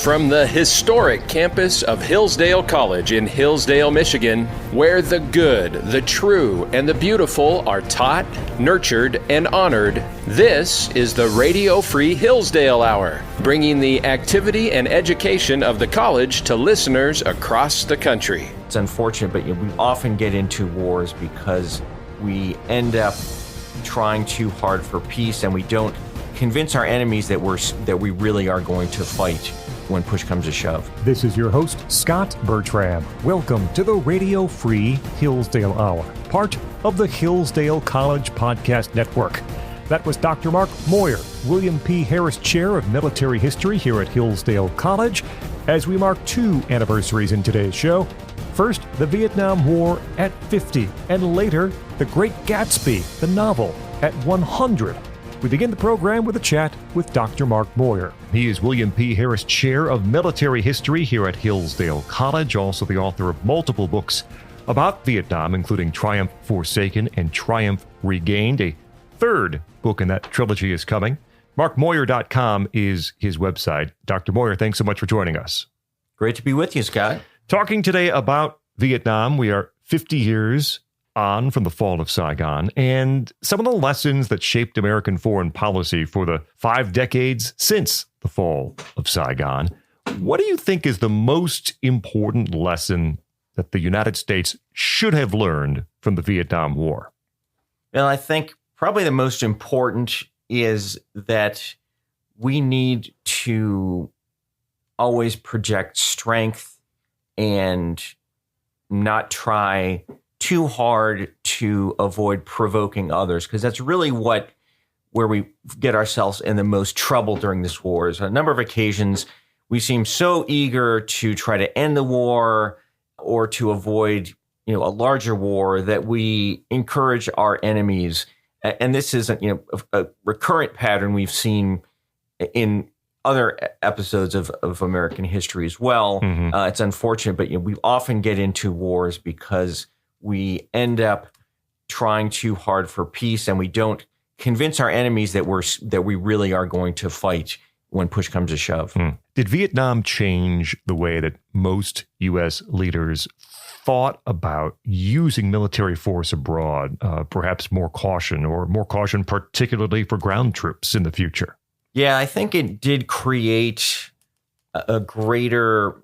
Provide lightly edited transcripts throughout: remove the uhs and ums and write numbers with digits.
From the historic campus of Hillsdale College in Hillsdale, Michigan, where the good, the true, and the beautiful are taught, nurtured, and honored, this is the Radio Free Hillsdale Hour, bringing the activity and education of the college to listeners across the country. It's unfortunate, but we often get into wars because we end up trying too hard for peace, and we don't convince our enemies that we really are going to fight when push comes to shove. This is your host, Scot Bertram. Welcome to the Radio Free Hillsdale Hour, part of the Hillsdale College Podcast Network. That was Dr. Mark Moyar, William P. Harris Chair of Military History here at Hillsdale College, as we mark two anniversaries in today's show. First, the Vietnam War at 50, and later, the Great Gatsby, the novel, at 100. We begin the program with a chat with Dr. Mark Moyar. He is William P. Harris Chair of Military History here at Hillsdale College, also the author of multiple books about Vietnam, including Triumph Forsaken and Triumph Regained. A third book in that trilogy is coming. MarkMoyar.com is his website. Dr. Moyar, thanks so much for joining us. Great to be with you, Scott. Talking today about Vietnam. We are 50 years on from the fall of Saigon, and some of the lessons that shaped American foreign policy for the 5 decades since the fall of Saigon. What do you think is the most important lesson that the United States should have learned from the Vietnam War? Well, I think probably the most important is that we need to always project strength and not try too hard to avoid provoking others, because that's really where we get ourselves in the most trouble during this war. On a number of occasions, we seem so eager to try to end the war or to avoid, a larger war that we encourage our enemies. And this is, a recurrent pattern we've seen in other episodes of American history as well. Mm-hmm. It's unfortunate, but we often get into wars because we end up trying too hard for peace, and we don't convince our enemies that we really are going to fight when push comes to shove. Did Vietnam change the way that most U.S. leaders thought about using military force abroad? Perhaps more caution particularly for ground troops in the future? Yeah, I think it did create a greater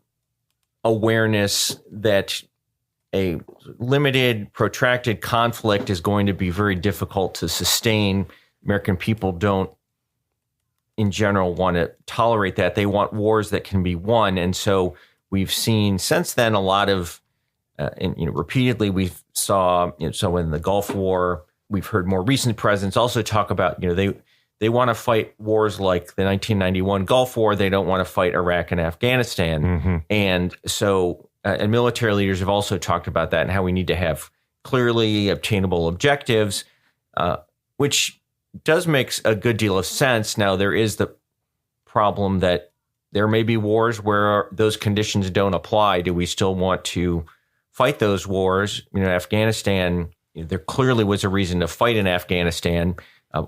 awareness that a limited, protracted conflict is going to be very difficult to sustain. American people don't, in general, want to tolerate that. They want wars that can be won. And so we've seen since then a lot of, repeatedly we've saw, so in the Gulf War, we've heard more recent presidents also talk about, they want to fight wars like the 1991 Gulf War. They don't want to fight Iraq and Afghanistan. Mm-hmm. And so, and military leaders have also talked about that and how we need to have clearly obtainable objectives, which does make a good deal of sense. Now, there is the problem that there may be wars where those conditions don't apply. Do we still want to fight those wars? Afghanistan, there clearly was a reason to fight in Afghanistan.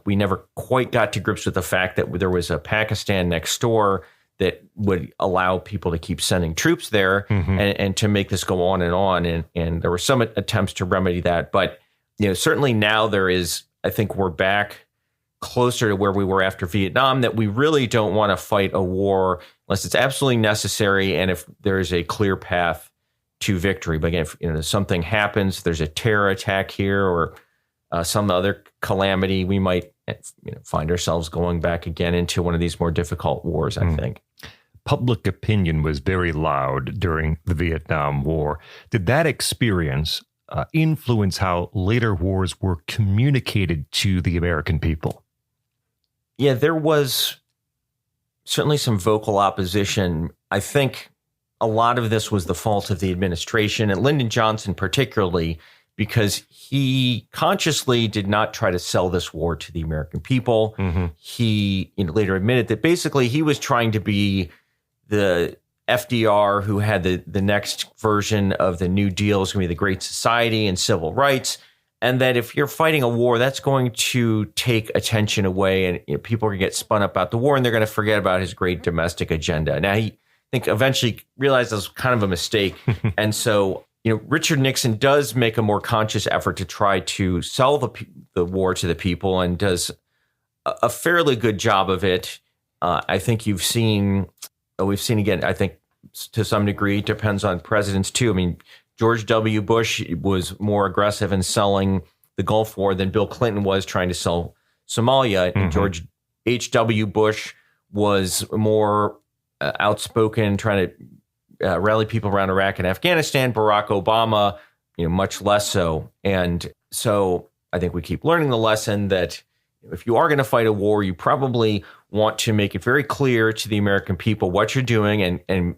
We never quite got to grips with the fact that there was a Pakistan next door that would allow people to keep sending troops there, mm-hmm. and to make this go on. And there were some attempts to remedy that. But, certainly now I think we're back closer to where we were after Vietnam, that we really don't want to fight a war unless it's absolutely necessary and if there is a clear path to victory. But again, if something happens, there's a terror attack here or some other calamity, we might find ourselves going back again into one of these more difficult wars, I think. Public opinion was very loud during the Vietnam War. Did that experience influence how later wars were communicated to the American people? Yeah, there was certainly some vocal opposition. I think a lot of this was the fault of the administration, and Lyndon Johnson particularly, because he consciously did not try to sell this war to the American people. Mm-hmm. He later admitted that basically he was trying to be the FDR who had the next version of the New Deal is going to be the Great Society and civil rights. And that if you're fighting a war, that's going to take attention away and people are going to get spun up about the war and they're going to forget about his great domestic agenda. Now, he think eventually realized it was kind of a mistake. And so, Richard Nixon does make a more conscious effort to try to sell the war to the people and does a fairly good job of it. I think we've seen again, I think to some degree, it depends on presidents too. I mean, George W. Bush was more aggressive in selling the Gulf War than Bill Clinton was trying to sell Somalia. And George H.W. Bush was more outspoken, trying to rally people around Iraq and Afghanistan. Barack Obama, much less so. And so I think we keep learning the lesson that if you are going to fight a war, you probably want to make it very clear to the American people what you're doing and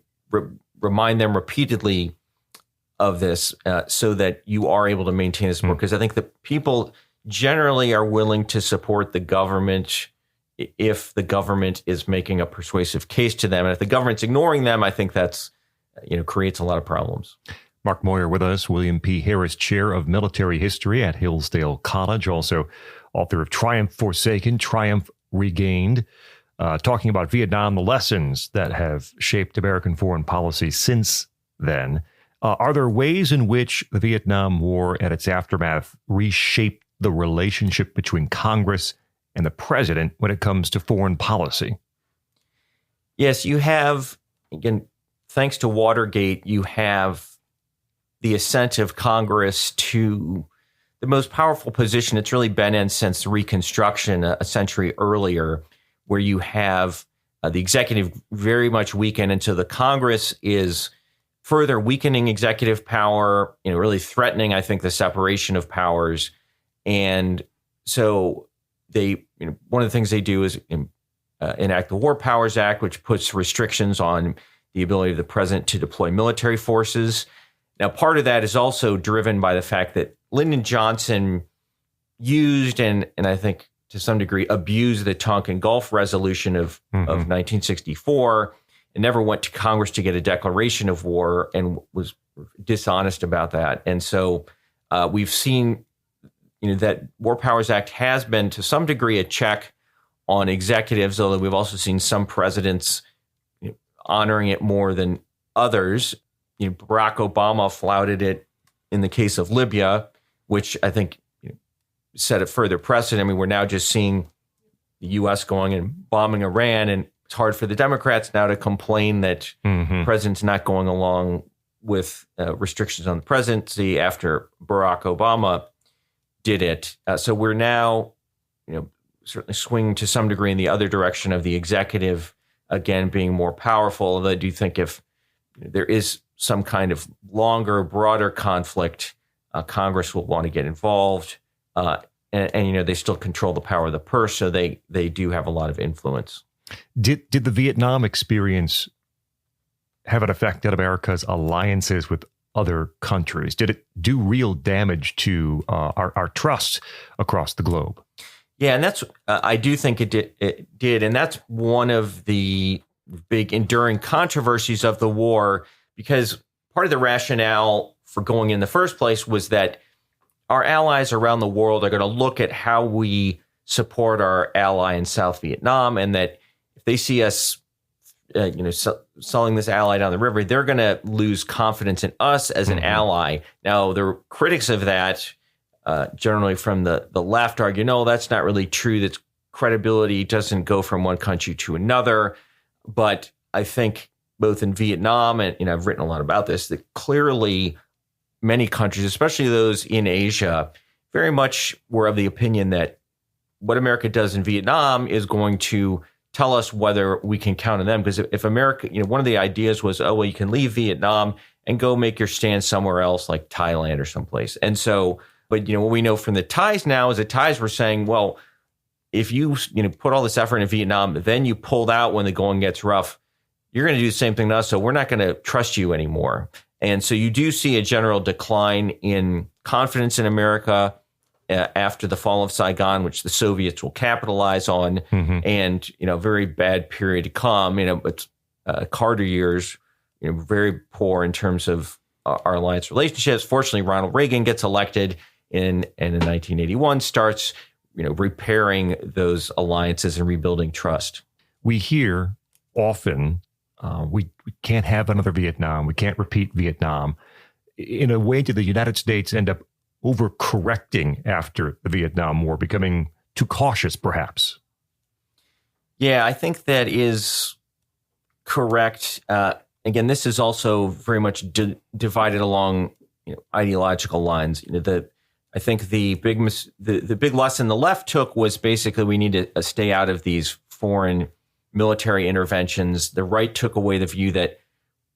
remind them repeatedly of this so that you are able to maintain this support. Because I think the people generally are willing to support the government if the government is making a persuasive case to them. And if the government's ignoring them, I think that's, creates a lot of problems. Mark Moyar with us, William P. Harris Chair of Military History at Hillsdale College, also author of Triumph Forsaken, Triumph Regained, talking about Vietnam, the lessons that have shaped American foreign policy since then. Are there ways in which the Vietnam War and its aftermath reshaped the relationship between Congress and the president when it comes to foreign policy? Yes, you have, again, thanks to Watergate, you have the assent of Congress to the most powerful position it's really been in since Reconstruction a century earlier, where you have the executive very much weakened, and so the Congress is further weakening executive power, really threatening, I think, the separation of powers. And so they, one of the things they do is enact the War Powers Act, which puts restrictions on the ability of the president to deploy military forces. Now, part of that is also driven by the fact that Lyndon Johnson used and I think to some degree abused the Tonkin Gulf Resolution of 1964 and never went to Congress to get a declaration of war and was dishonest about that. And so we've seen, that War Powers Act has been to some degree a check on executives, although we've also seen some presidents honoring it more than others. Barack Obama flouted it in the case of Libya, which I think set a further precedent. I mean, we're now just seeing the U.S. going and bombing Iran, and it's hard for the Democrats now to complain that the president's not going along with restrictions on the presidency after Barack Obama did it. So we're now, certainly swinging to some degree in the other direction of the executive, again, being more powerful. Although I do think if there is some kind of longer, broader conflict, Congress will want to get involved. And they still control the power of the purse, so they do have a lot of influence. Did the Vietnam experience have an effect on America's alliances with other countries? Did it do real damage to our trust across the globe? Yeah, and that's I do think it did, and that's one of the big enduring controversies of the war, because part of the rationale for going in the first place was that our allies around the world are going to look at how we support our ally in South Vietnam, and that if they see us, selling this ally down the river, they're going to lose confidence in us as an ally. Now, the critics of that, generally from the left, argue, no, that's not really true. That credibility doesn't go from one country to another. But I think both in Vietnam and I've written a lot about this, that clearly many countries, especially those in Asia, very much were of the opinion that what America does in Vietnam is going to tell us whether we can count on them. Because if America, one of the ideas was, oh, well, you can leave Vietnam and go make your stand somewhere else like Thailand or someplace. And so, but what we know from the Thais now is the Thais were saying, well, if you put all this effort in Vietnam, then you pulled out when the going gets rough, you're going to do the same thing to us. So we're not going to trust you anymore. And so you do see a general decline in confidence in America after the fall of Saigon, which the Soviets will capitalize on, and very bad period to come. It's Carter years, very poor in terms of our alliance relationships. Fortunately, Ronald Reagan gets elected, and in 1981 starts repairing those alliances and rebuilding trust. We hear often We can't have another Vietnam. We can't repeat Vietnam. In a way, did the United States end up overcorrecting after the Vietnam War, becoming too cautious, perhaps? Yeah, I think that is correct. Again, this is also very much divided along ideological lines. I think the big lesson the left took was basically we need to stay out of these foreign military interventions. The right took away the view that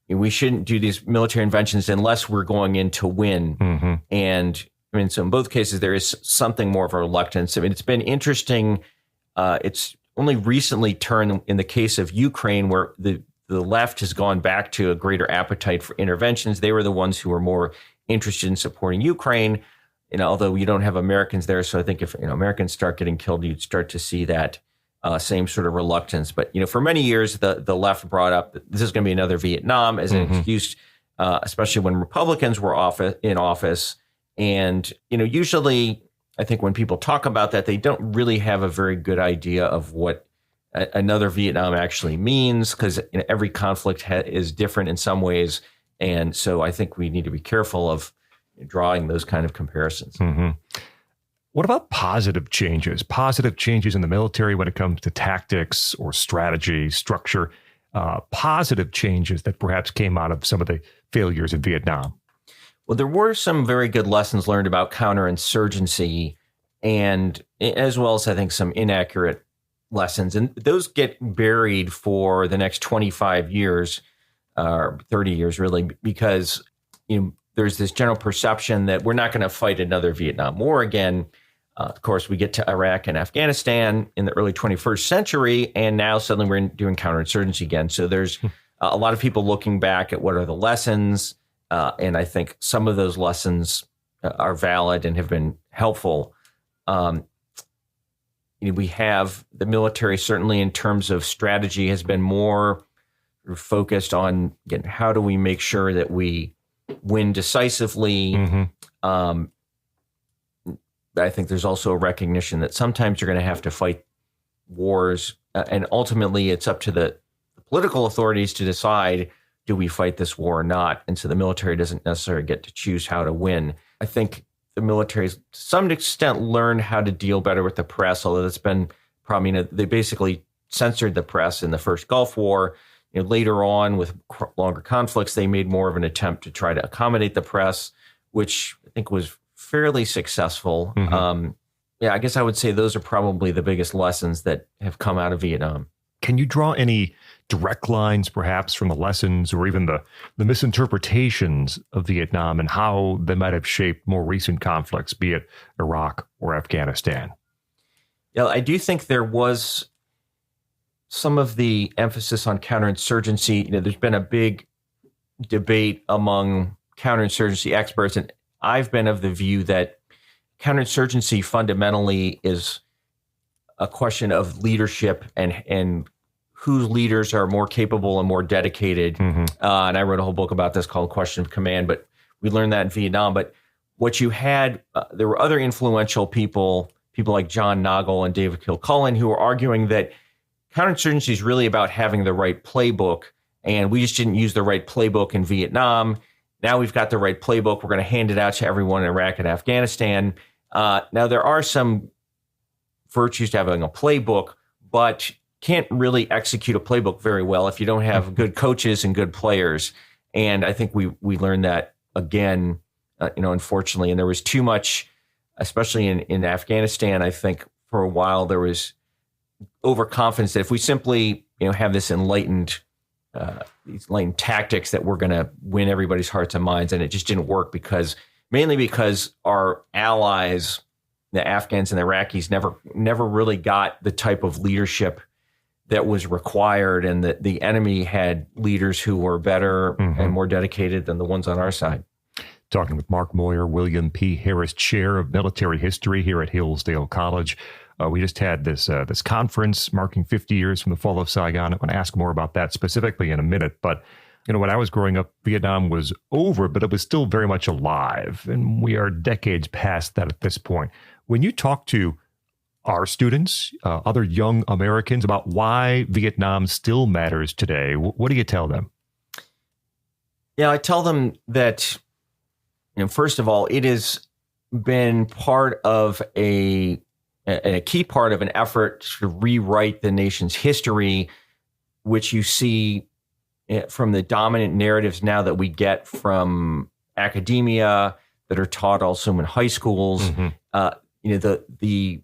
we shouldn't do these military interventions unless we're going in to win. Mm-hmm. And I mean, so in both cases, there is something more of a reluctance. I mean, it's been interesting. It's only recently turned in the case of Ukraine, where the left has gone back to a greater appetite for interventions. They were the ones who were more interested in supporting Ukraine. Although you don't have Americans there, so I think if Americans start getting killed, you'd start to see that same sort of reluctance. But for many years, the left brought up that this is going to be another Vietnam as an excuse, especially when Republicans were in office. And usually, I think when people talk about that, they don't really have a very good idea of what another Vietnam actually means, because every conflict is different in some ways. And so I think we need to be careful of drawing those kind of comparisons. Mm-hmm. What about positive changes in the military when it comes to tactics or strategy, structure, positive changes that perhaps came out of some of the failures in Vietnam? Well, there were some very good lessons learned about counterinsurgency, and as well as I think some inaccurate lessons. And those get buried for the next 25 years, or 30 years really, because there's this general perception that we're not going to fight another Vietnam War again. Of course, we get to Iraq and Afghanistan in the early 21st century, and now suddenly we're doing counterinsurgency again. So there's a lot of people looking back at what are the lessons, and I think some of those lessons are valid and have been helpful. We have the military, certainly in terms of strategy, has been more focused on, again, how do we make sure that we win decisively. Mm-hmm. I think there's also a recognition that sometimes you're going to have to fight wars, and ultimately it's up to the political authorities to decide, do we fight this war or not? And so the military doesn't necessarily get to choose how to win. I think the military, to some extent, learned how to deal better with the press, although that's been probably, they basically censored the press in the first Gulf War. Later on, with longer conflicts, they made more of an attempt to try to accommodate the press, which I think was fairly successful. Mm-hmm. I guess I would say those are probably the biggest lessons that have come out of Vietnam. Can you draw any direct lines, perhaps, from the lessons or even the misinterpretations of Vietnam and how they might have shaped more recent conflicts, be it Iraq or Afghanistan? Yeah, I do think there was some of the emphasis on counterinsurgency. There's been a big debate among counterinsurgency experts, and I've been of the view that counterinsurgency fundamentally is a question of leadership and whose leaders are more capable and more dedicated. Mm-hmm. And I wrote a whole book about this called Question of Command, but we learned that in Vietnam. But what you had, there were other influential people like John Nagel and David Kilcullen, who were arguing that counterinsurgency is really about having the right playbook, and we just didn't use the right playbook in Vietnam. Now we've got the right playbook. We're going to hand it out to everyone in Iraq and Afghanistan. Now, there are some virtues to having a playbook, but can't really execute a playbook very well if you don't have good coaches and good players. And I think we learned that again, unfortunately. And there was too much, especially in Afghanistan. I think for a while there was overconfidence that if we simply have this enlightened tactics that we're going to win everybody's hearts and minds, and it just didn't work mainly because our allies, the Afghans and the Iraqis, never really got the type of leadership that was required, and that the enemy had leaders who were better and more dedicated than the ones on our side. Talking with Mark Moyar, William P. Harris Chair of Military History here at Hillsdale College. We just had this conference marking 50 years from the fall of Saigon. I'm going to ask more about that specifically in a minute. But, when I was growing up, Vietnam was over, but it was still very much alive. And we are decades past that at this point. When you talk to our students, other young Americans, about why Vietnam still matters today? What do you tell them? Yeah, I tell them that, first of all, it has been part of a key part of an effort to rewrite the nation's history, which you see from the dominant narratives now that we get from academia that are taught also in high schools. The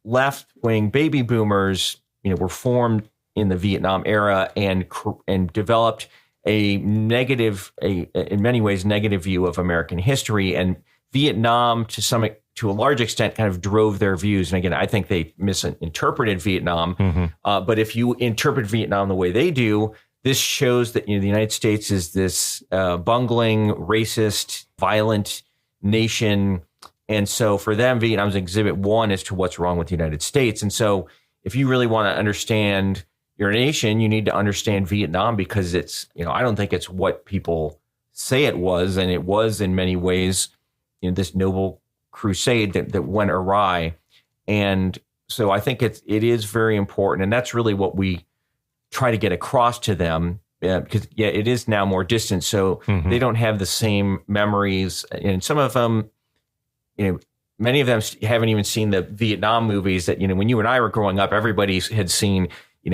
left-wing baby boomers, were formed in the Vietnam era and developed a negative, in many ways, negative view of American history. And Vietnam, to a large extent, kind of drove their views. And again, I think they misinterpreted Vietnam. But if you interpret Vietnam the way they do, this shows that the United States is this bungling, racist, violent nation. And so for them, Vietnam's exhibit one as to what's wrong with the United States. And so if you really want to understand your nation, you need to understand Vietnam, because it's, I don't think it's what people say it was. And it was in many ways, this noble crusade that went awry. And so I think it is very important. And that's really what we try to get across to them, because it is now more distant. So they don't have the same memories. And some of them, many of them haven't even seen the Vietnam movies that, when you and I were growing up, everybody had seen,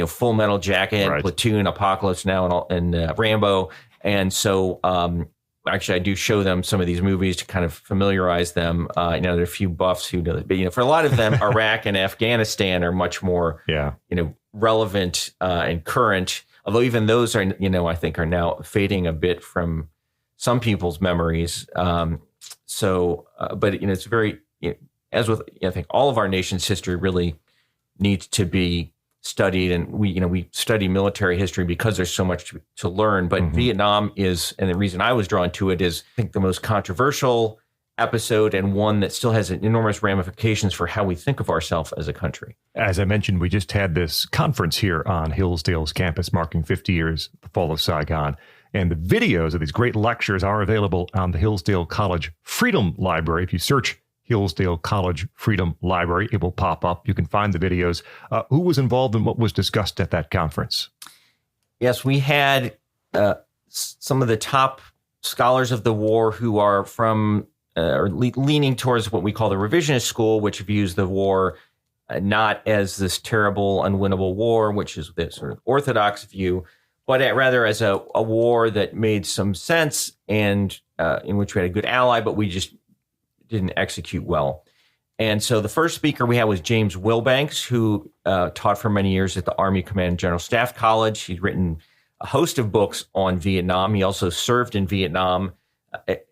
Full Metal Jacket, right, Platoon, Apocalypse Now, and Rambo. And so actually, I do show them some of these movies to kind of familiarize them. There are a few buffs who know that, but for a lot of them, Iraq and Afghanistan are much more, relevant and current. Although even those are, I think are now fading a bit from some people's memories. But it's very, as with I think all of our nation's history really needs to be studied, and we study military history because there's so much to learn. But Vietnam is, and the reason I was drawn to it is, I think, the most controversial episode, and one that still has enormous ramifications for how we think of ourselves as a country. As I mentioned, we just had this conference here on Hillsdale's campus marking 50 years the fall of Saigon. And the videos of these great lectures are available on the Hillsdale College Freedom Library. If you search Hillsdale College Freedom Library, it will pop up. You can find the videos. Who was involved in what was discussed at that conference? Yes, we had some of the top scholars of the war who are from or leaning towards what we call the revisionist school, which views the war not as this terrible, unwinnable war, which is the sort of orthodox view, but rather as a war that made some sense and in which we had a good ally, but we just didn't execute well. And so the first speaker we had was James Wilbanks, who taught for many years at the Army Command and General Staff College. He's written a host of books on Vietnam. He also served in Vietnam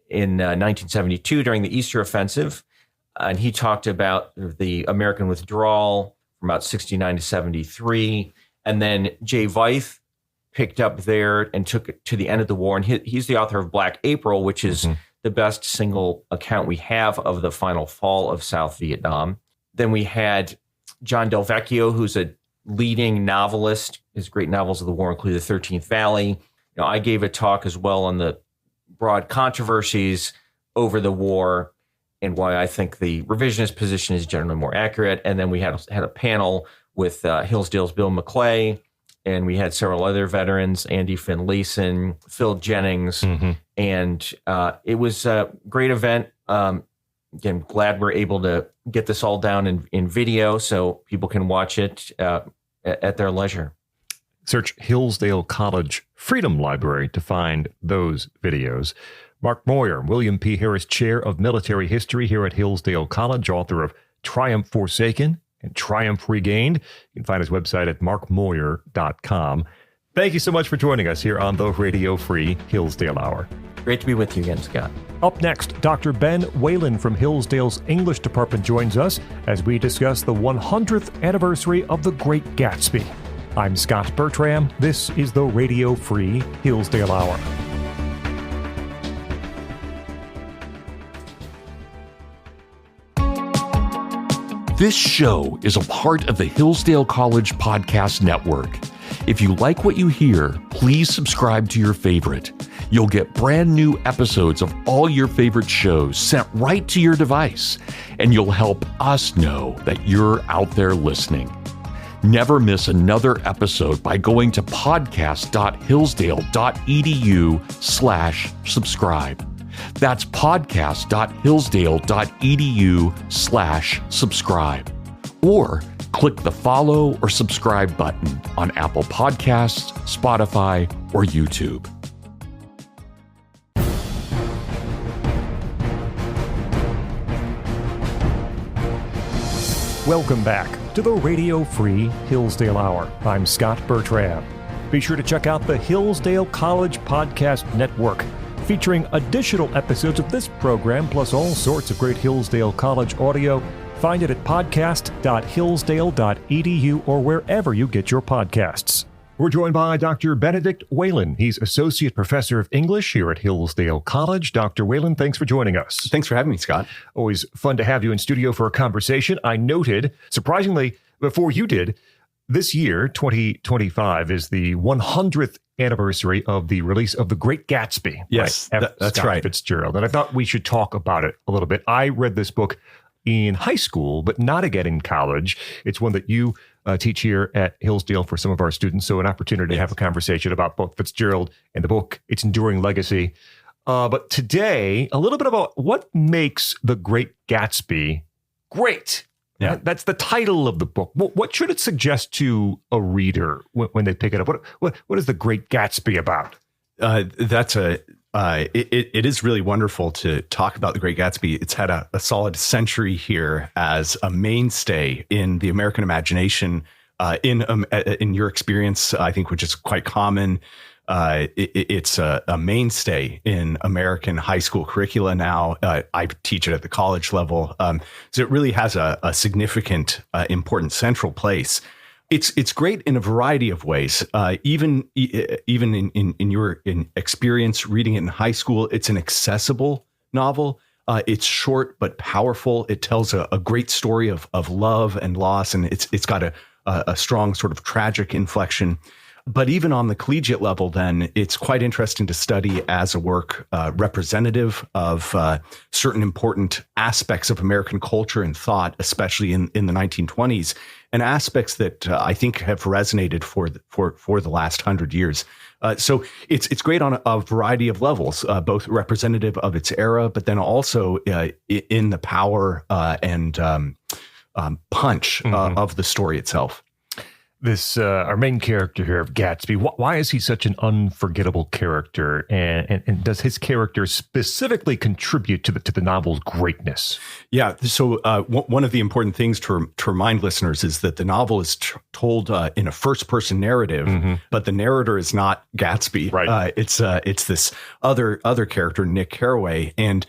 in 1972 during the Easter Offensive. And he talked about the American withdrawal from about 69 to 73. And then Jay Veith picked up there and took it to the end of the war. And he's the author of Black April, which is the best single account we have of the final fall of South Vietnam. Then we had John Del Vecchio, who's a leading novelist. His great novels of the war include The 13th Valley. I gave a talk as well on the broad controversies over the war and why I think the revisionist position is generally more accurate. And then we had a panel with Hillsdale's Bill McClay, and we had several other veterans, Andy Finlayson, Phil Jennings, and it was a great event. Again, glad we're able to get this all down in video so people can watch it at their leisure. Search Hillsdale College Freedom Library to find those videos. Mark Moyar, William P. Harris Chair of Military History here at Hillsdale College, author of Triumph Forsaken and Triumph Regained. You can find his website at markmoyar.com. Thank you so much for joining us here on the Radio Free Hillsdale Hour. Great to be with you again, Scott. Up next, Dr. Ben Whalen from Hillsdale's English Department joins us as we discuss the 100th anniversary of The Great Gatsby. I'm Scot Bertram. This is the Radio Free Hillsdale Hour. This show is a part of the Hillsdale College Podcast Network. If you like what you hear, please subscribe to your favorite. You'll get brand new episodes of all your favorite shows sent right to your device, and you'll help us know that you're out there listening. Never miss another episode by going to podcast.hillsdale.edu/subscribe. That's podcast.hillsdale.edu/subscribe. Or click the follow or subscribe button on Apple Podcasts, Spotify, or YouTube. Welcome back to the Radio Free Hillsdale Hour. I'm Scot Bertram. Be sure to check out the Hillsdale College Podcast Network, featuring additional episodes of this program, plus all sorts of great Hillsdale College audio. Find it at podcast.hillsdale.edu or wherever you get your podcasts. We're joined by Dr. Benedict Whalen. He's Associate Professor of English here at Hillsdale College. Dr. Whalen, thanks for joining us. Thanks for having me, Scott. Always fun to have you in studio for a conversation. I noted, surprisingly, before you did, this year, 2025, is the 100th anniversary of the release of The Great Gatsby. Yes, that's Scot right. Fitzgerald. And I thought we should talk about it a little bit. I read this book in high school, but not again in college. It's one that you teach here at Hillsdale for some of our students. So an opportunity to have a conversation about both Fitzgerald and the book, its enduring legacy. But today, a little bit about what makes The Great Gatsby great. Yeah. That's the title of the book. What should it suggest to a reader when they pick it up? What is The Great Gatsby about? It is really wonderful to talk about The Great Gatsby. It's had a solid century here as a mainstay in the American imagination. In your experience, I think, which is quite common, it's a mainstay in American high school curricula now. I teach it at the college level, so it really has a significant, important central place. It's great in a variety of ways. Even in your experience reading it in high school, it's an accessible novel. It's short but powerful. It tells a great story of love and loss, and it's got a strong sort of tragic inflection. But even on the collegiate level, then, it's quite interesting to study as a work representative of certain important aspects of American culture and thought, especially in the 1920s, and aspects that I think have resonated for the last 100 years. So it's great on a variety of levels, both representative of its era, but then also in the power and punch of the story itself. This our main character here of Gatsby, why is he such an unforgettable character, and does his character specifically contribute to the novel's greatness? Yeah, so one of the important things to remind listeners is that the novel is told in a first-person narrative, but the narrator is not Gatsby. Right. It's this other character, Nick Carraway, and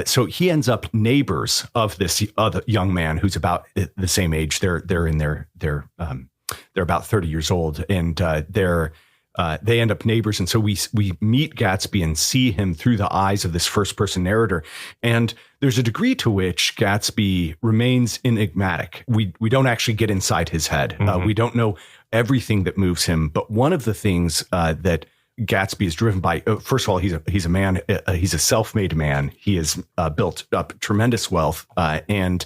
so he ends up neighbors of this other young man who's about the same age. They're in they're about 30 years old, and they end up neighbors. And so we meet Gatsby and see him through the eyes of this first person narrator. And there's a degree to which Gatsby remains enigmatic. We don't actually get inside his head. We don't know everything that moves him. But one of the things that Gatsby is driven by, first of all, he's a man, he's a self-made man. He has built up tremendous wealth, and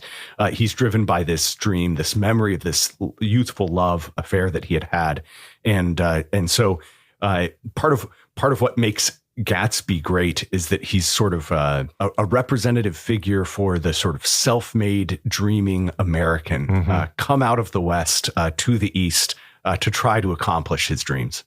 he's driven by this dream, this memory of this youthful love affair that he had, and so part of what makes Gatsby great is that he's sort of a representative figure for the sort of self-made dreaming American, come out of the West to the East to try to accomplish his dreams.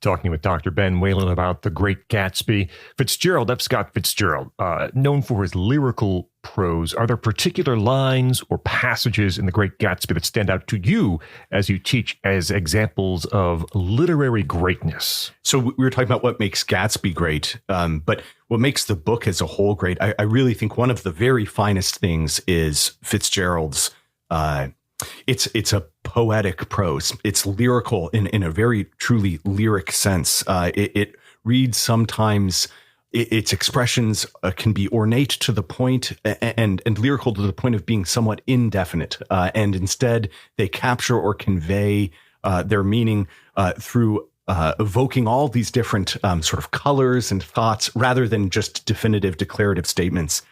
Talking with Dr. Ben Whalen about The Great Gatsby. Fitzgerald, F. Scott Fitzgerald, known for his lyrical prose. Are there particular lines or passages in The Great Gatsby that stand out to you as you teach as examples of literary greatness? So we were talking about what makes Gatsby great, but what makes the book as a whole great, I really think one of the very finest things is Fitzgerald's it's a poetic prose. It's lyrical in a very truly lyric sense. It reads sometimes, its expressions can be ornate to the point and lyrical to the point of being somewhat indefinite. And instead they capture or convey their meaning through evoking all these different sort of colors and thoughts rather than just definitive declarative statements.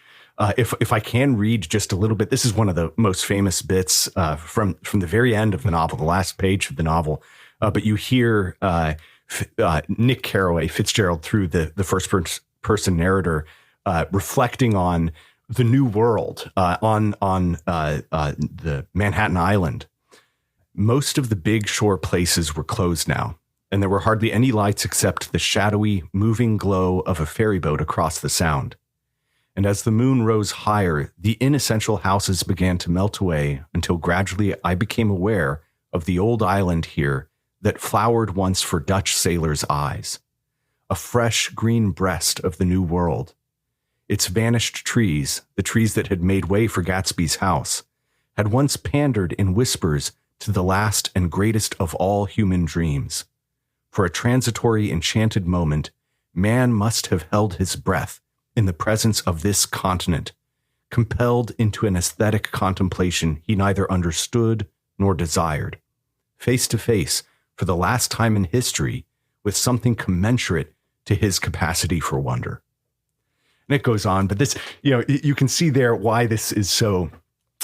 If I can read just a little bit, this is one of the most famous bits from the very end of the novel, the last page of the novel. But you hear Nick Carraway, Fitzgerald, through the first person narrator, reflecting on the new world on the Manhattan Island. Most of the big shore places were closed now, and there were hardly any lights except the shadowy, moving glow of a ferry boat across the sound. And as the moon rose higher, the inessential houses began to melt away until gradually I became aware of the old island here that flowered once for Dutch sailors' eyes, a fresh green breast of the new world. Its vanished trees, the trees that had made way for Gatsby's house, had once pandered in whispers to the last and greatest of all human dreams. For a transitory, enchanted moment, man must have held his breath in the presence of this continent, compelled into an aesthetic contemplation he neither understood nor desired, face to face, for the last time in history, with something commensurate to his capacity for wonder. And it goes on, but this, you can see there why this is so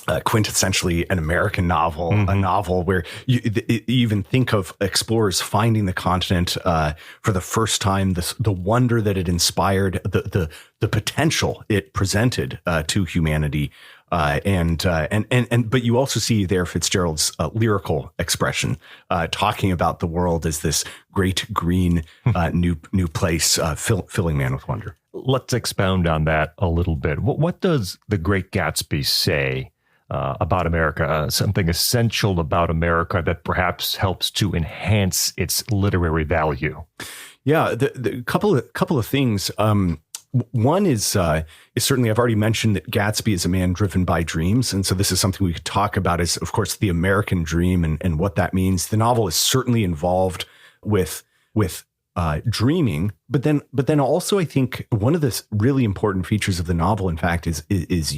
quintessentially an American novel, a novel where you even think of explorers finding the continent for the first time, the wonder that it inspired, the potential it presented to humanity, but you also see there Fitzgerald's lyrical expression, talking about the world as this great green new place, filling man with wonder. Let's expound on that a little bit. What does The Great Gatsby say about America, something essential about America that perhaps helps to enhance its literary value? Yeah, the couple of things. One is certainly, I've already mentioned that Gatsby is a man driven by dreams. And so this is something we could talk about is, of course, the American dream and what that means. The novel is certainly involved with dreaming, but then also I think one of the really important features of the novel, in fact, is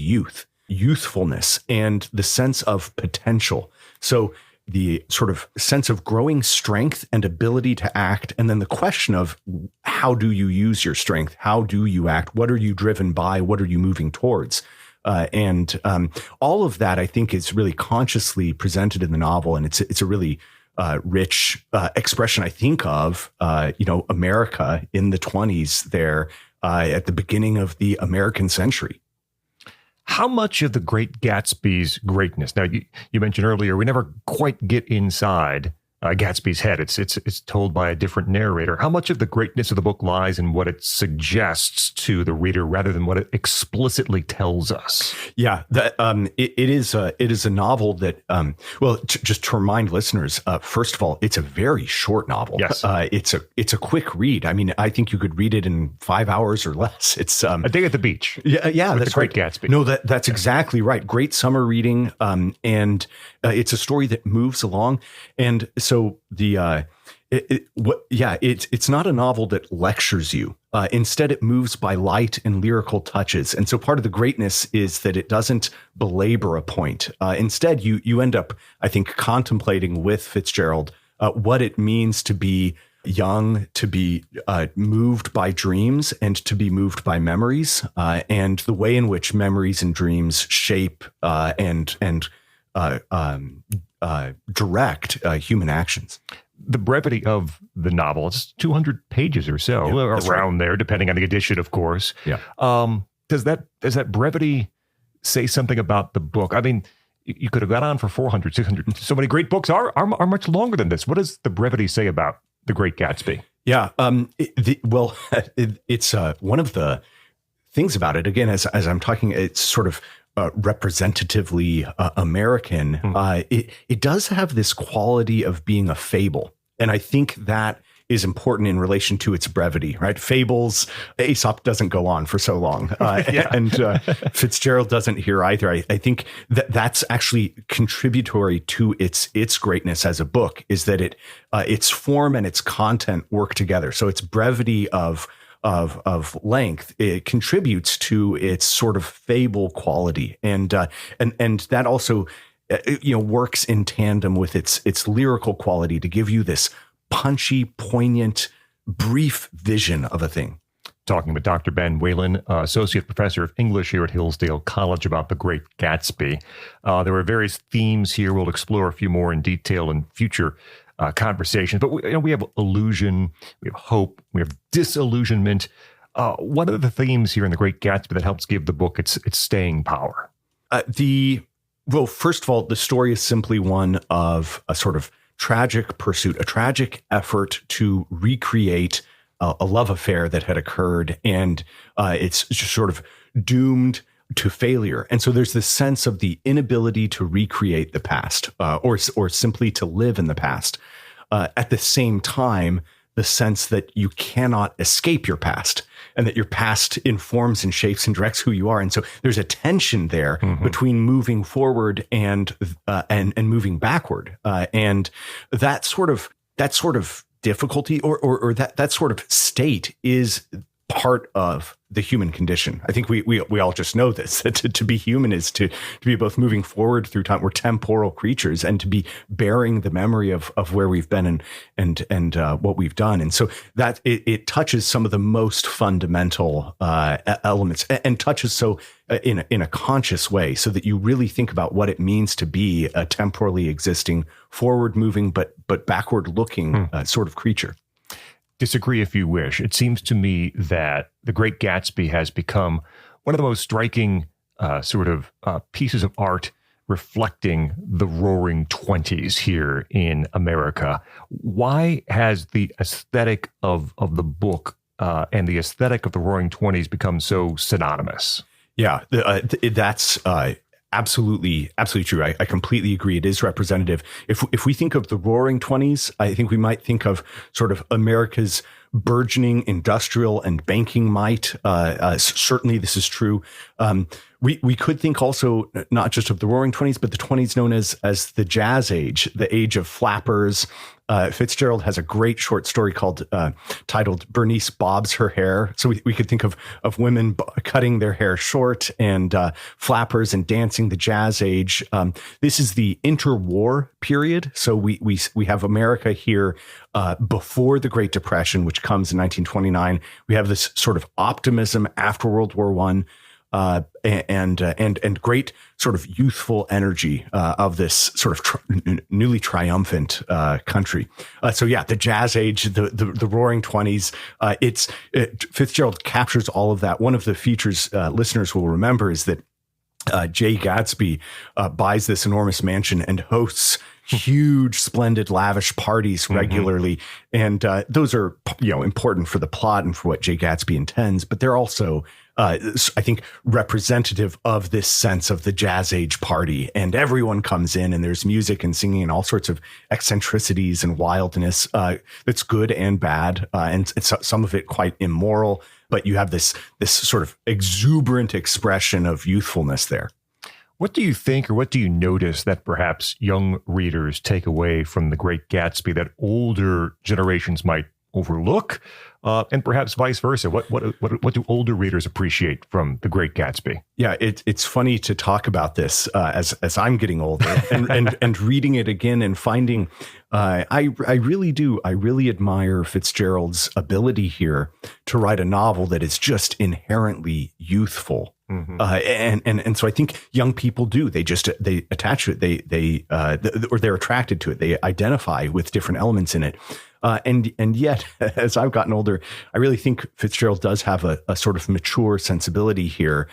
youthfulness and the sense of potential. So the sort of sense of growing strength and ability to act. And then the question of how do you use your strength? How do you act? What are you driven by? What are you moving towards? And all of that, I think, is really consciously presented in the novel. And it's a really rich expression, I think, of, America in the 1920s there at the beginning of the American century. How much of The Great Gatsby's greatness? Now, you mentioned earlier, we never quite get inside Gatsby's head. It's told by a different narrator. How much of the greatness of the book lies in what it suggests to the reader rather than what it explicitly tells us? Yeah, that it is a novel that just to remind listeners, first of all, it's a very short novel. Yes, it's a quick read. I mean, I think you could read it in 5 hours or less. It's a day at the beach. Yeah, that's The Great Gatsby. No, that's exactly right. Great summer reading, and it's a story that moves along, and so it's not a novel that lectures you. Instead, it moves by light and lyrical touches. And so part of the greatness is that it doesn't belabor a point. Instead, you end up, I think, contemplating with Fitzgerald what it means to be young, to be moved by dreams, and to be moved by memories, and the way in which memories and dreams shape and direct human actions. The brevity of the novel, it's 200 pages or so, around there, depending on the edition, of course. Yeah. Does that brevity say something about the book? I mean, you could have got on for 400, 600. So many great books are much longer than this. What does the brevity say about The Great Gatsby? Yeah. It's one of the things about it, again, as I'm talking, it's sort of representatively American. It does have this quality of being a fable. And I think that is important in relation to its brevity, right? Fables, Aesop doesn't go on for so long. And Fitzgerald doesn't here either. I think that's actually contributory to its greatness as a book, is that its form and its content work together. So its brevity of length, it contributes to its sort of fable quality, and that also works in tandem with its lyrical quality to give you this punchy, poignant, brief vision of a thing. Talking with Dr. Ben Whalen, Associate Professor of English here at Hillsdale College, about The Great Gatsby. There are various themes here. We'll explore a few more in detail in future conversations. But we have illusion, we have hope, we have disillusionment. What are the themes here in The Great Gatsby that helps give the book its staying power? Well, first of all, the story is simply one of a sort of tragic pursuit, a tragic effort to recreate a love affair that had occurred, and it's just sort of doomed to failure. And so there's this sense of the inability to recreate the past, or simply to live in the past. At the same time, the sense that you cannot escape your past, and that your past informs and shapes and directs who you are. And so there's a tension there between moving forward and moving backward. And that sort of difficulty or that sort of state is part of the human condition. I think we all just know this, that to be human is to be both moving forward through time. We're temporal creatures, and to be bearing the memory of where we've been and what we've done. And so that it touches some of the most fundamental elements, and touches so in a conscious way, so that you really think about what it means to be a temporally existing, forward moving but backward looking sort of creature. Disagree if you wish. It seems to me that The Great Gatsby has become one of the most striking pieces of art reflecting the Roaring '20s here in America. Why has the aesthetic of the book and the aesthetic of the Roaring '20s become so synonymous? Yeah, that's absolutely true. I completely agree. It is representative. If we think of the Roaring '20s, I think we might think of sort of America's burgeoning industrial and banking might. Certainly, this is true. We could think also not just of the Roaring '20s, but the '20s known as the Jazz Age, the age of flappers. Fitzgerald has a great short story titled "Bernice Bobs Her Hair." So we could think of women cutting their hair short, and flappers and dancing, the Jazz Age. This is the interwar period. So we have America here before the Great Depression, which comes in 1929. We have this sort of optimism after World War I. And great sort of youthful energy of this sort of newly triumphant country. So yeah, the Jazz Age, the Roaring '20s. Fitzgerald captures all of that. One of the features listeners will remember is that Jay Gatsby buys this enormous mansion and hosts huge, splendid, lavish parties regularly. And those are, important for the plot and for what Jay Gatsby intends, but they're also, I think, representative of this sense of the Jazz Age party. And everyone comes in, and there's music and singing and all sorts of eccentricities and wildness that's good and bad, and it's some of it quite immoral. But you have this sort of exuberant expression of youthfulness there. What do you think, or what do you notice that perhaps young readers take away from The Great Gatsby that older generations might overlook, and perhaps vice versa? What do older readers appreciate from The Great Gatsby? Yeah, it's funny to talk about this as I'm getting older and reading it again and finding I really admire Fitzgerald's ability here to write a novel that is just inherently youthful. And so I think young people do. They attach to it. Or they're attracted to it. They identify with different elements in it. And yet, as I've gotten older, I really think Fitzgerald does have a sort of mature sensibility here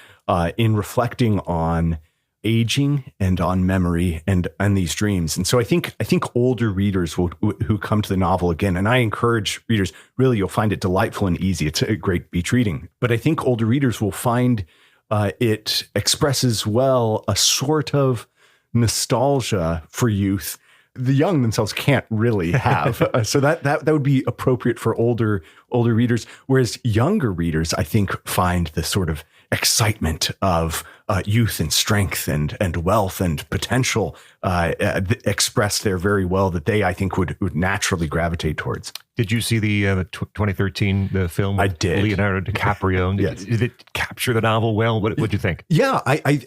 in reflecting on aging and on memory and these dreams. And so I think older readers who come to the novel again, and I encourage readers, really, you'll find it delightful and easy. It's a great beach reading. But I think older readers will find it expresses well a sort of nostalgia for youth the young themselves can't really have. So that would be appropriate for older readers. Whereas younger readers, I think, find the sort of excitement of youth and strength and wealth and potential expressed there very well, that they, I think, would naturally gravitate towards. Did you see the 2013 the film? I did. Leonardo DiCaprio. Yes. Did it capture the novel well? What did you think? Yeah, I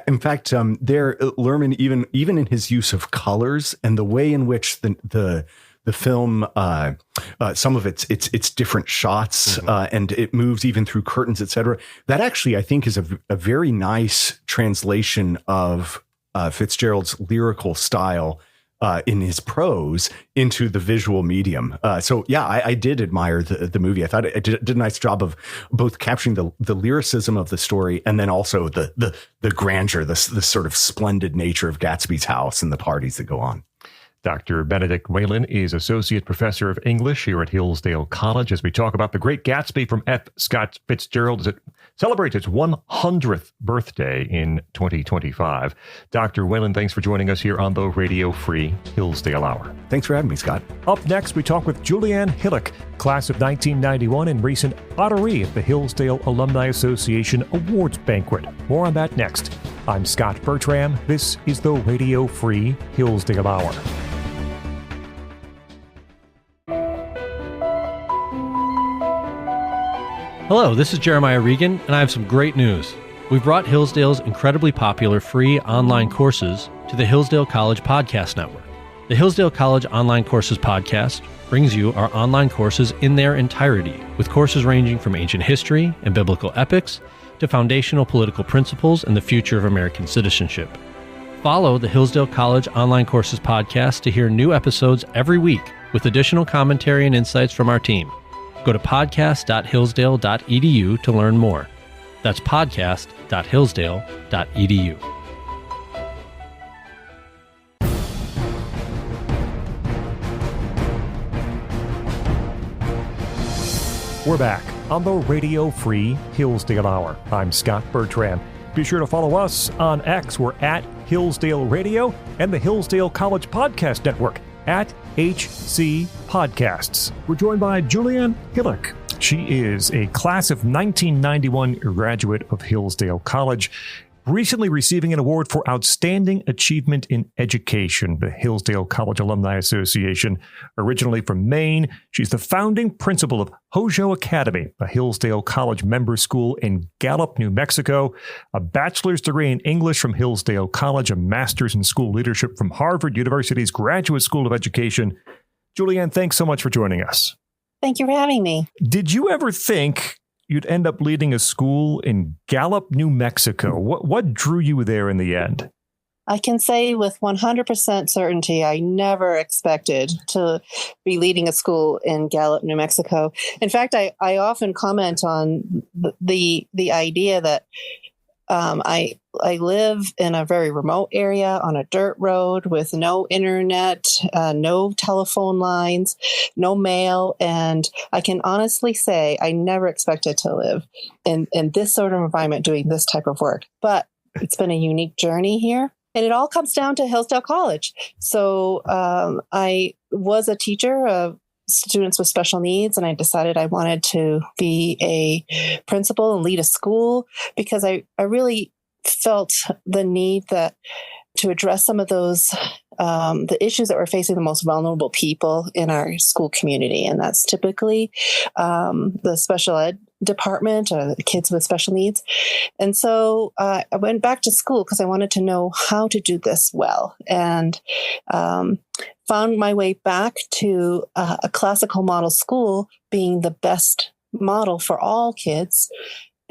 in fact, there Lerman, even in his use of colors and the way in which the the film, some of its different shots, and it moves even through curtains, etc. That actually, I think, is a very nice translation of Fitzgerald's lyrical style in his prose into the visual medium. So yeah, I did admire the movie. I thought it did a nice job of both capturing the lyricism of the story and then also the grandeur, the sort of splendid nature of Gatsby's house and the parties that go on. Dr. Benedict Whalen is Associate Professor of English here at Hillsdale College as we talk about The Great Gatsby from F. Scott Fitzgerald as it celebrates its 100th birthday in 2025. Dr. Whalen, thanks for joining us here on the Radio Free Hillsdale Hour. Thanks for having me, Scott. Up next, we talk with Juliane Hillock, class of 1991 and recent honoree at the Hillsdale Alumni Association Awards Banquet. More on that next. I'm Scot Bertram. This is the Radio Free Hillsdale Hour. Hello, this is Jeremiah Regan, and I have some great news. We've brought Hillsdale's incredibly popular free online courses to the Hillsdale College Podcast Network. The Hillsdale College Online Courses Podcast brings you our online courses in their entirety, with courses ranging from ancient history and biblical epics to foundational political principles and the future of American citizenship. Follow the Hillsdale College Online Courses Podcast to hear new episodes every week with additional commentary and insights from our team. Go to podcast.hillsdale.edu to learn more. That's podcast.hillsdale.edu. We're back on the Radio Free Hillsdale Hour. I'm Scot Bertram. Be sure to follow us on X. We're at Hillsdale Radio and the Hillsdale College Podcast Network at HC Podcasts. We're joined by Juliane Hillock. She is a class of 1991 graduate of Hillsdale College, recently receiving an award for Outstanding Achievement in Education, the Hillsdale College Alumni Association. Originally from Maine, she's the founding principal of Hózhó Academy, a Hillsdale College member school in Gallup, New Mexico, a bachelor's degree in English from Hillsdale College, a master's in school leadership from Harvard University's Graduate School of Education. Juliane, thanks so much for joining us. Thank you for having me. Did you ever think you'd end up leading a school in Gallup, New Mexico? What drew you there in the end? I can say with 100% certainty, I never expected to be leading a school in Gallup, New Mexico. In fact, I often comment on the idea that I live in a very remote area on a dirt road with no internet, no telephone lines, no mail. And I can honestly say I never expected to live in this sort of environment doing this type of work. But it's been a unique journey here. And it all comes down to Hillsdale College. So I was a teacher of students with special needs, and I decided I wanted to be a principal and lead a school because I really felt the need that to address some of those the issues that were facing the most vulnerable people in our school community, and that's typically the special ed department or the kids with special needs. And so I went back to school because I wanted to know how to do this well, and found my way back to a classical model school being the best model for all kids,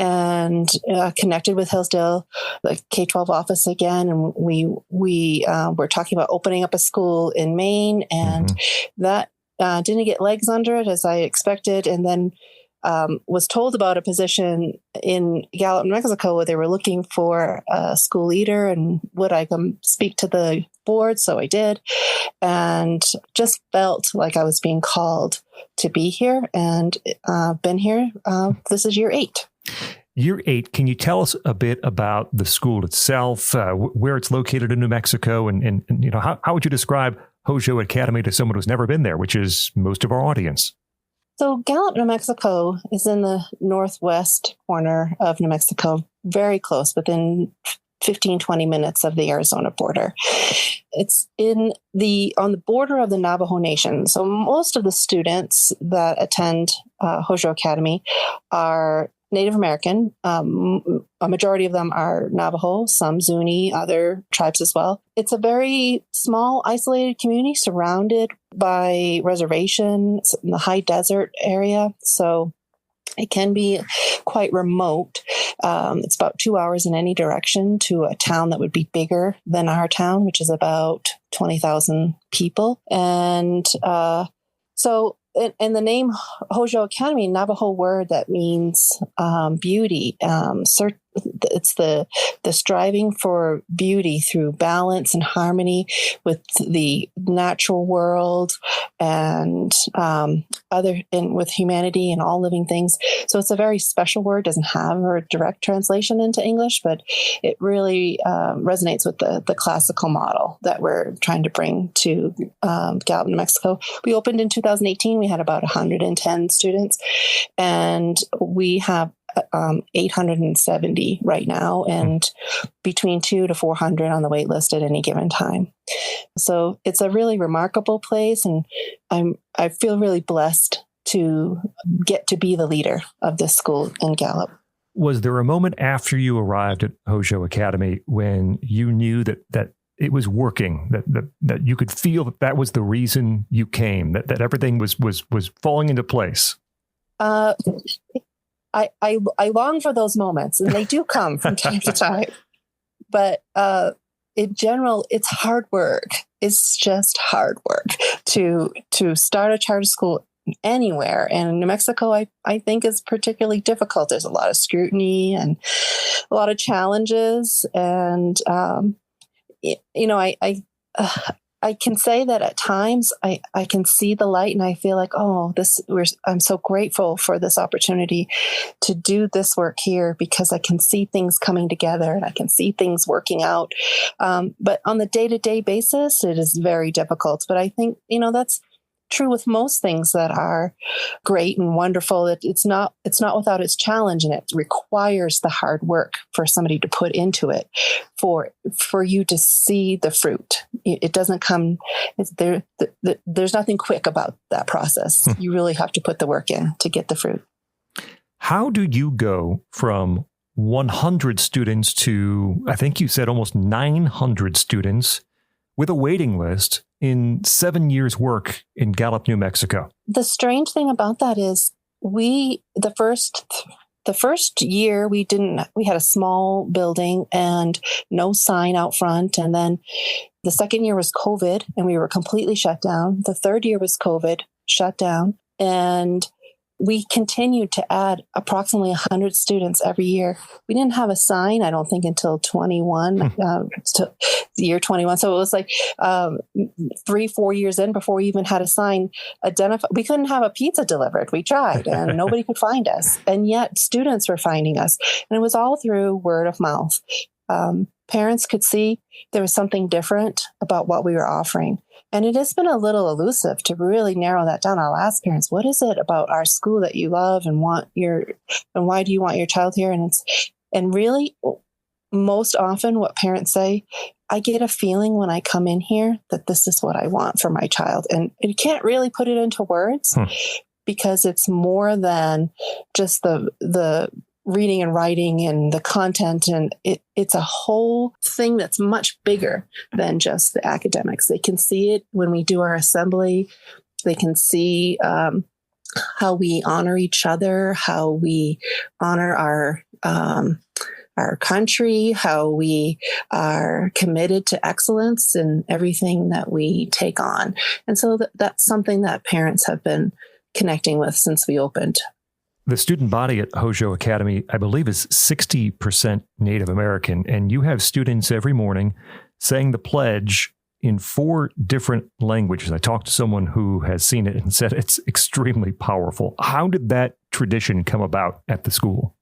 and connected with Hillsdale, the K-12 office again. And we were talking about opening up a school in Maine, and that didn't get legs under it as I expected. And then was told about a position in Gallup, New Mexico, where they were looking for a school leader, and would I come speak to the board? So I did, and just felt like I was being called to be here, and been here. This is year 8. Year 8, can you tell us a bit about the school itself, where it's located in New Mexico, and you know, how would you describe Hózhó Academy to someone who's never been there, which is most of our audience? So Gallup, New Mexico is in the northwest corner of New Mexico, very close, within 15, 20 minutes of the Arizona border. It's on the border of the Navajo Nation. So most of the students that attend Hózhó Academy are Native American. A majority of them are Navajo, some Zuni, other tribes as well. It's a very small, isolated community surrounded by reservations in the high desert area. So it can be quite remote. It's about 2 hours in any direction to a town that would be bigger than our town, which is about 20,000 people. And and the name Hózhó Academy, Navajo word that means beauty. It's the striving for beauty through balance and harmony with the natural world and with humanity and all living things. So it's a very special word. Doesn't have a direct translation into English, but it really resonates with the classical model that we're trying to bring to Gallup, New Mexico. We opened in 2018. We had about 110 students, and we have 870 right now, and between 200 to 400 on the wait list at any given time. So it's a really remarkable place, and I feel really blessed to get to be the leader of this school in Gallup. Was there a moment after you arrived at Hózhó Academy when you knew that it was working, that you could feel that was the reason you came, that everything was falling into place? I long for those moments, and they do come from time to time. But in general, it's hard work. It's just hard work to start a charter school anywhere. And New Mexico, I think, is particularly difficult. There's a lot of scrutiny and a lot of challenges. And, I can say that at times I can see the light, and I feel like, I'm so grateful for this opportunity to do this work here, because I can see things coming together and I can see things working out. But on the day-to-day basis, it is very difficult. But I think, that's true with most things that are great and wonderful. It's not without its challenge, and it requires the hard work for somebody to put into it for you to see the fruit. It doesn't come there's nothing quick about that process. You really have to put the work in to get the fruit. How do you go from 100 students to, I think you said, almost 900 students with a waiting list in 7 years' work in Gallup, New Mexico? The strange thing about that is the first year we had a small building and no sign out front. And then the second year was COVID and we were completely shut down. The third year was COVID, shut down. And we continued to add approximately 100 students every year. We didn't have a sign, I don't think, until 21, year 21. So it was like 3-4 years in before we even had a sign identified. We couldn't have a pizza delivered. We tried and nobody could find us. And yet students were finding us. And it was all through word of mouth. Parents could see there was something different about what we were offering. And it has been a little elusive to really narrow that down. I'll ask parents, what is it about our school that you love and why do you want your child here? And really, most often what parents say, I get a feeling when I come in here that this is what I want for my child. And you can't really put it into words because it's more than just the reading and writing and the content, and it's a whole thing that's much bigger than just the academics. They can see it when we do our assembly. They can see how we honor each other, how we honor our country, how we are committed to excellence in everything that we take on. And so that's something that parents have been connecting with since we opened. The student body at Hózhó Academy, I believe, is 60% Native American, and you have students every morning saying the pledge in 4 different languages. I talked to someone who has seen it and said it's extremely powerful. How did that tradition come about at the school?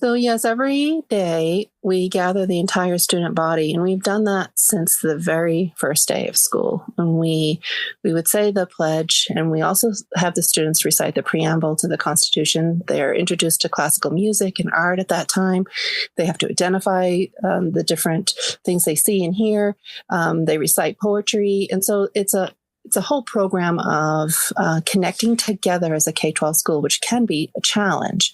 So yes, every day we gather the entire student body, and we've done that since the very first day of school. And we would say the pledge, and we also have the students recite the preamble to the Constitution. They're introduced to classical music and art at that time. They have to identify the different things they see and hear. They recite poetry. And so it's a whole program of connecting together as a K-12 school, which can be a challenge.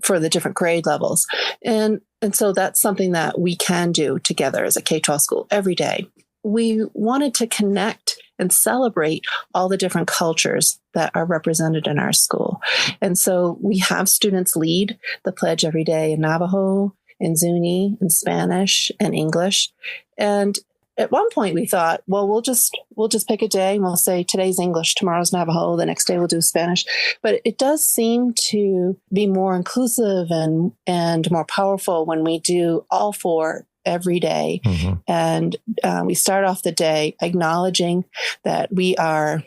for the different grade levels. And so that's something that we can do together as a K-12 school every day. We wanted to connect and celebrate all the different cultures that are represented in our school. And so we have students lead the pledge every day in Navajo, in Zuni, in Spanish, and English. And at one point we thought, well, we'll just pick a day and we'll say today's English, tomorrow's Navajo, the next day we'll do Spanish. But it does seem to be more inclusive and more powerful when we do all four every day. Mm-hmm. And we start off the day acknowledging that we are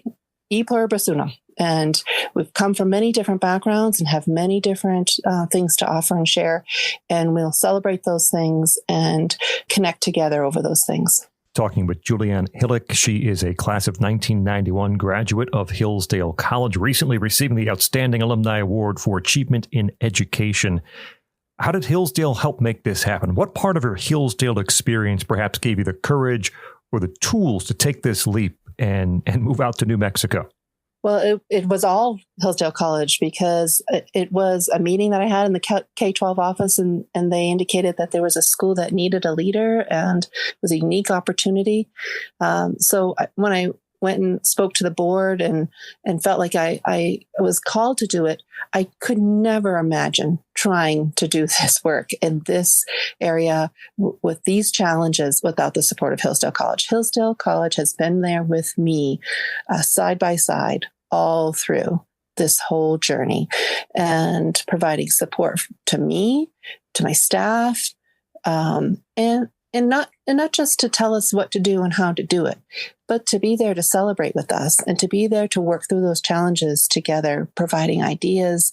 e pluribus unum. And we've come from many different backgrounds and have many different things to offer and share. And we'll celebrate those things and connect together over those things. Talking with Juliane Hillock. She is a class of 1991 graduate of Hillsdale College, recently receiving the Outstanding Alumni Award for Achievement in Education. How did Hillsdale help make this happen? What part of your Hillsdale experience perhaps gave you the courage or the tools to take this leap and move out to New Mexico? Well, it was all Hillsdale College, because it was a meeting that I had in the K-12 office, and they indicated that there was a school that needed a leader and it was a unique opportunity. So when I went and spoke to the board and felt like I was called to do it, I could never imagine trying to do this work in this area with these challenges without the support of Hillsdale College. Hillsdale College has been there with me side by side all through this whole journey, and providing support to me, to my staff, and not just to tell us what to do and how to do it, but to be there to celebrate with us and to be there to work through those challenges together, providing ideas,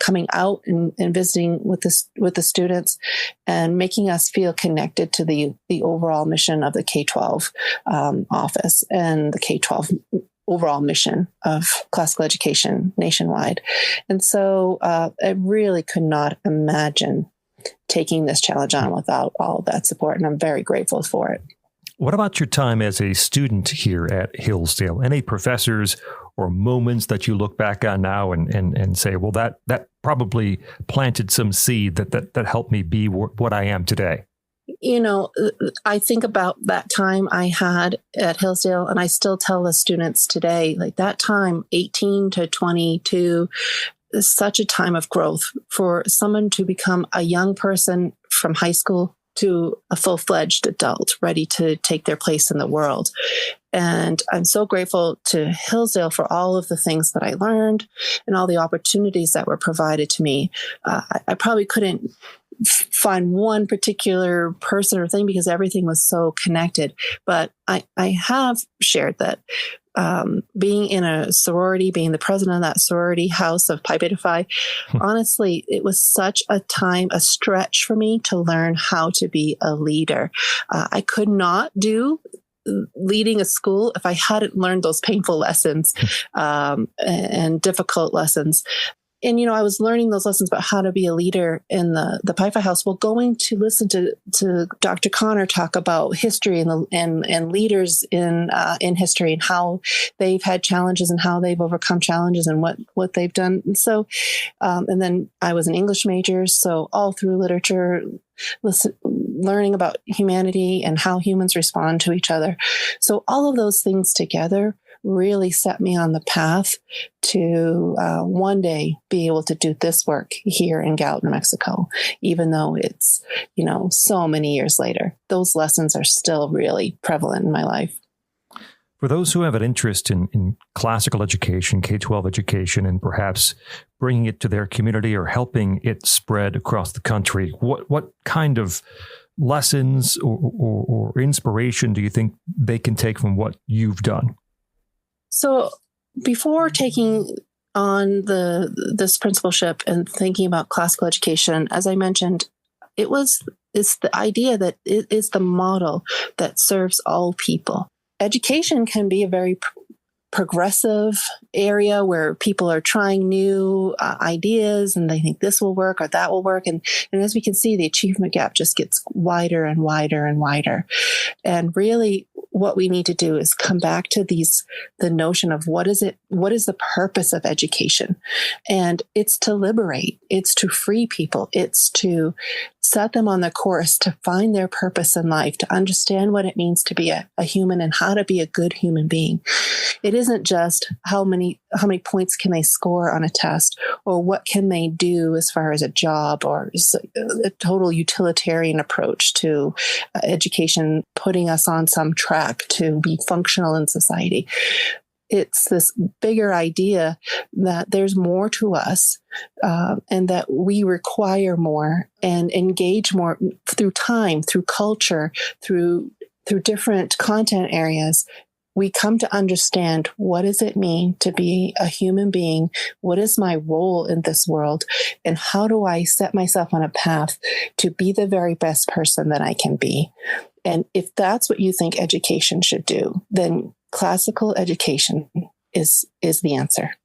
coming out and visiting with the students, and making us feel connected to the overall mission of the K-12 office and the K-12 overall mission of classical education nationwide. And so I really could not imagine taking this challenge on without all of that support, and I'm very grateful for it. What about your time as a student here at Hillsdale? Any professors or moments that you look back on now and say, well, that probably planted some seed that helped me be what I am today? You know, I think about that time I had at Hillsdale, and I still tell the students today, like that time, 18 to 22, is such a time of growth for someone to become a young person from high school to a full-fledged adult ready to take their place in the world. And I'm so grateful to Hillsdale for all of the things that I learned and all the opportunities that were provided to me. I probably couldn't find one particular person or thing because everything was so connected. But I have shared that being in a sorority, being the president of that sorority house of Pi Beta Phi, honestly, it was such a stretch for me to learn how to be a leader. I could not do leading a school if I hadn't learned those painful lessons and difficult lessons. And, you know, I was learning those lessons about how to be a leader in the Pi Phi house. Well, going to listen to Dr. Connor talk about history and leaders in history and how they've had challenges and how they've overcome challenges and what they've done. And so, and then I was an English major, so all through literature, learning about humanity and how humans respond to each other. So all of those things together really set me on the path to one day be able to do this work here in Gallup, New Mexico, even though it's, you know, so many years later. Those lessons are still really prevalent in my life. For those who have an interest in classical education, K-12 education, and perhaps bringing it to their community or helping it spread across the country, what kind of lessons or inspiration do you think they can take from what you've done? So before taking on this principalship and thinking about classical education, as I mentioned, it's the idea that it is the model that serves all people. Education can be a very progressive area where people are trying new ideas and they think this will work or that will work. And as we can see, the achievement gap just gets wider and wider and wider. And really, what we need to do is come back to the notion of what is the purpose of education? And it's to liberate, it's to free people, it's to set them on the course to find their purpose in life, to understand what it means to be a human and how to be a good human being. It isn't just how many points can they score on a test, or what can they do as far as a job, or a total utilitarian approach to education, putting us on some track to be functional in society. It's this bigger idea that there's more to us, and that we require more and engage more through time, through culture, through different content areas. We come to understand, what does it mean to be a human being? What is my role in this world? And how do I set myself on a path to be the very best person that I can be? And if that's what you think education should do, then classical education is the answer.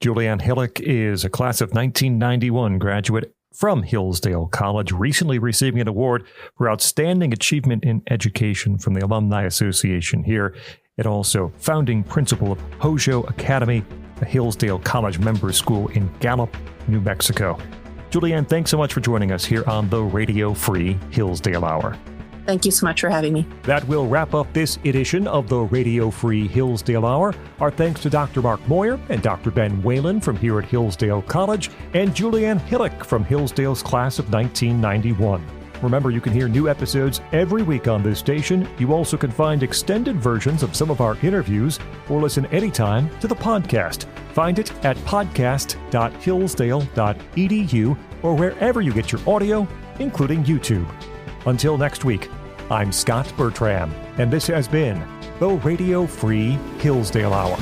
Juliane Hillock is a class of 1991 graduate from Hillsdale College, recently receiving an award for outstanding achievement in education from the Alumni Association here, and also founding principal of Hózhó Academy, a Hillsdale College member school in Gallup, New Mexico. Juliane, thanks so much for joining us here on the Radio Free Hillsdale Hour. Thank you so much for having me. That will wrap up this edition of the Radio Free Hillsdale Hour. Our thanks to Dr. Mark Moyar and Dr. Ben Whalen from here at Hillsdale College, and Juliane Hillock from Hillsdale's class of 1991. Remember, you can hear new episodes every week on this station. You also can find extended versions of some of our interviews or listen anytime to the podcast. Find it at podcast.hillsdale.edu or wherever you get your audio, including YouTube. Until next week, I'm Scot Bertram, and this has been the Radio Free Hillsdale Hour.